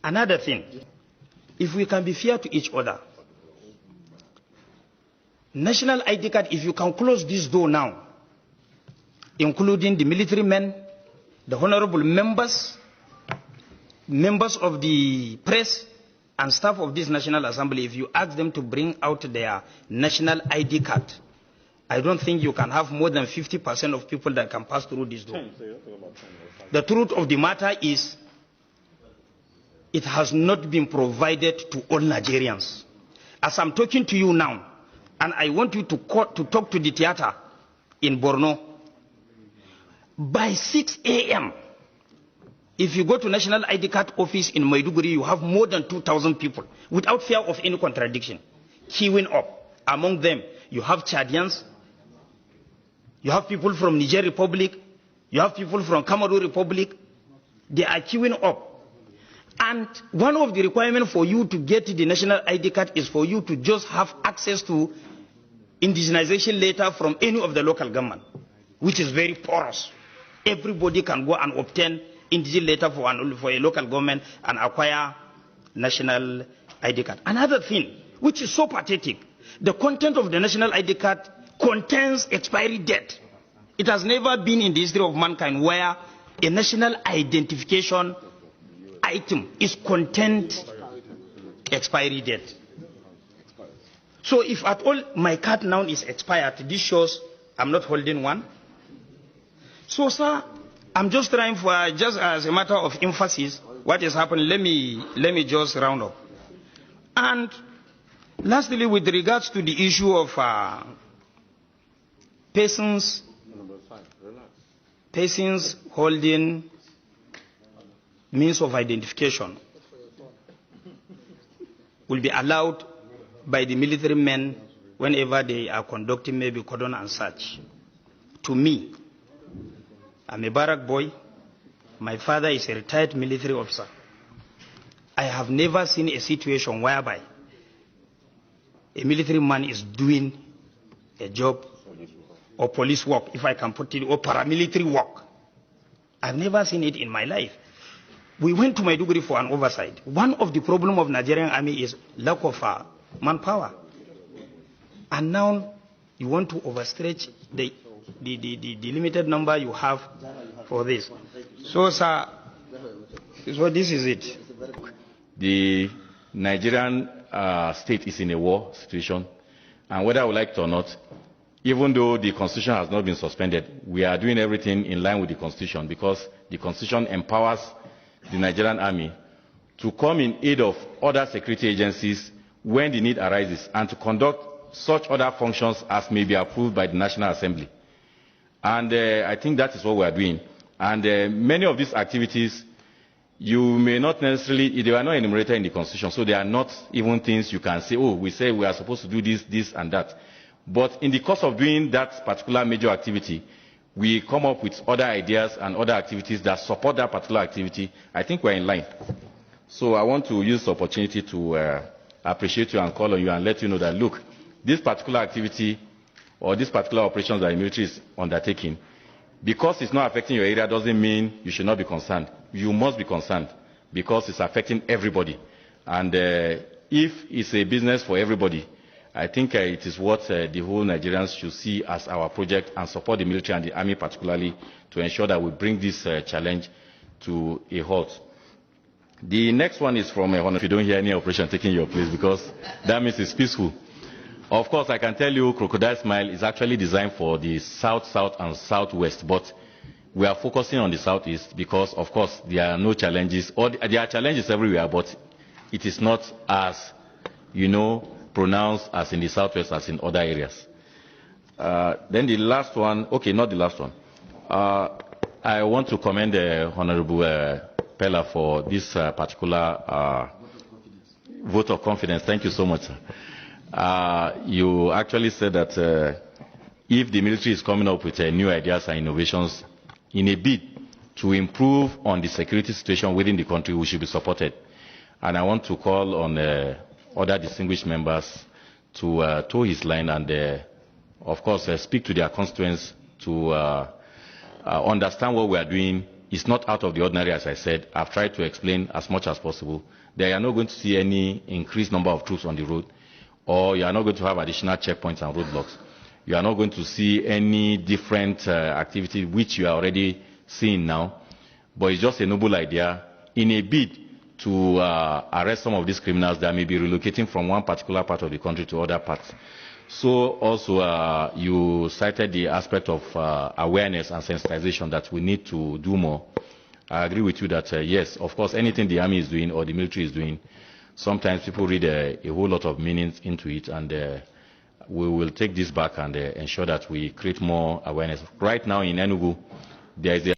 Another thing, if we can be fair to each other, national ID card, if you can close this door now, including the military men, the honorable members of the press, and staff of this National Assembly, if you ask them to bring out their national ID card, I don't think you can have more than 50% of people that can pass through this door. The truth of the matter is, it has not been provided to all Nigerians. As I'm talking to you now, and I want you to talk to the theater in Borno, by 6 a.m., if you go to National ID card office in Maiduguri, you have more than 2,000 people, without fear of any contradiction, queuing up. Among them, you have Chadians, you have people from Niger Republic, you have people from Cameroon Republic. They are queuing up. And one of the requirements for you to get the national ID card is for you to just have access to indigenization letter from any of the local government, which is very porous. Everybody can go and obtain indigenous letter for a local government and acquire national ID card. Another thing, which is so pathetic, the content of the national ID card contains expiry date. It has never been in the history of mankind where a national identification item is content expiry date. So if at all my card now is expired, this shows I'm not holding one. So sir, I'm just trying for, just as a matter of emphasis, what is happening, let me just round up. And lastly, with regards to the issue of persons holding means of identification will be allowed by the military men whenever they are conducting maybe cordon and search. To me, I'm a barrack boy. My father is a retired military officer. I have never seen a situation whereby a military man is doing a job or police work, if I can put it, or paramilitary work. I've never seen it in my life. We went to Maiduguri for an oversight. One of the problems of Nigerian army is lack of manpower. And now you want to overstretch the limited number you have for this. So, sir, so this is it. The Nigerian state is in a war situation, and whether I would like it or not, even though the Constitution has not been suspended, we are doing everything in line with the Constitution, because the Constitution empowers the Nigerian army to come in aid of other security agencies when the need arises, and to conduct such other functions as may be approved by the National Assembly. And I think that is what we are doing. And many of these activities, you may not necessarily, they are not enumerated in the Constitution, so they are not even things you can say, oh, we say we are supposed to do this, this, and that. But in the course of doing that particular major activity, we come up with other ideas and other activities that support that particular activity. I think we're in line. So I want to use the opportunity to appreciate you and call on you and let you know that, look, this particular activity or this particular operations that the military is undertaking, because it's not affecting your area doesn't mean you should not be concerned. You must be concerned, because it's affecting everybody. And if it's a business for everybody, I think it is what the whole Nigerians should see as our project, and support the military and the army particularly to ensure that we bring this challenge to a halt. The next one is from if you don't hear any operation taking your place, because that means it's peaceful. Of course, I can tell you Crocodile Smile is actually designed for the south, south, and southwest, but we are focusing on the southeast because, of course, there are no challenges, or there are challenges everywhere, but it is not as, you know, pronounced as in the southwest as in other areas. Then the last one, okay, not the last one. I want to commend the Honorable Pella for this particular vote of confidence. Thank you so much, sir. You actually said that if the military is coming up with new ideas and innovations in a bid to improve on the security situation within the country, we should be supported. And I want to call on other distinguished members to toe his line and, of course, speak to their constituents to understand what we are doing it's not out of the ordinary, as I said. I've tried to explain as much as possible. There you are not going to see any increased number of troops on the road, or you are not going to have additional checkpoints and roadblocks. You are not going to see any different activity, which you are already seeing now. But it's just a noble idea in a bid to arrest some of these criminals that may be relocating from one particular part of the country to other parts. So also you cited the aspect of awareness and sensitization that we need to do more. I agree with you that yes, of course, anything the army is doing or the military is doing, sometimes people read a whole lot of meanings into it, and we will take this back and ensure that we create more awareness. Right now in Enugu, there is a